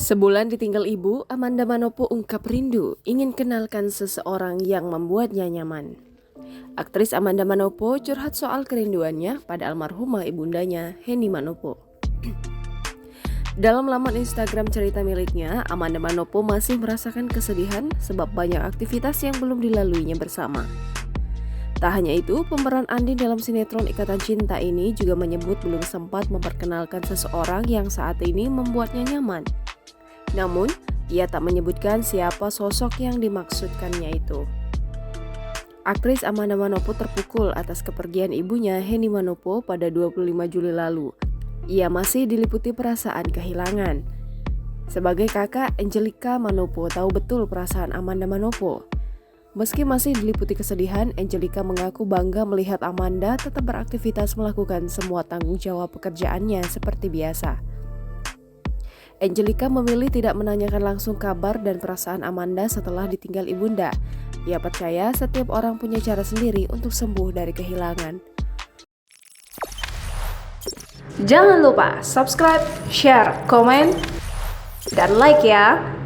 Sebulan ditinggal ibu, Amanda Manopo ungkap rindu ingin kenalkan seseorang yang membuatnya nyaman. Aktris Amanda Manopo curhat soal kerinduannya pada almarhumah ibundanya, Henny Manopo. Dalam laman Instagram cerita miliknya, Amanda Manopo masih merasakan kesedihan sebab banyak aktivitas yang belum dilaluinya bersama. Tak hanya itu, pemeran Andi dalam sinetron Ikatan Cinta ini juga menyebut belum sempat memperkenalkan seseorang yang saat ini membuatnya nyaman. Namun, ia tak menyebutkan siapa sosok yang dimaksudkannya itu. Aktris Amanda Manopo terpukul atas kepergian ibunya Henny Manopo pada 25 Juli lalu. Ia masih diliputi perasaan kehilangan. Sebagai kakak, Angelica Manopo tahu betul perasaan Amanda Manopo. Meski masih diliputi kesedihan, Angelica mengaku bangga melihat Amanda tetap beraktivitas melakukan semua tanggung jawab pekerjaannya seperti biasa. Angelica memilih tidak menanyakan langsung kabar dan perasaan Amanda setelah ditinggal ibunda. Ia percaya setiap orang punya cara sendiri untuk sembuh dari kehilangan. Jangan lupa subscribe, share, komen, dan like ya!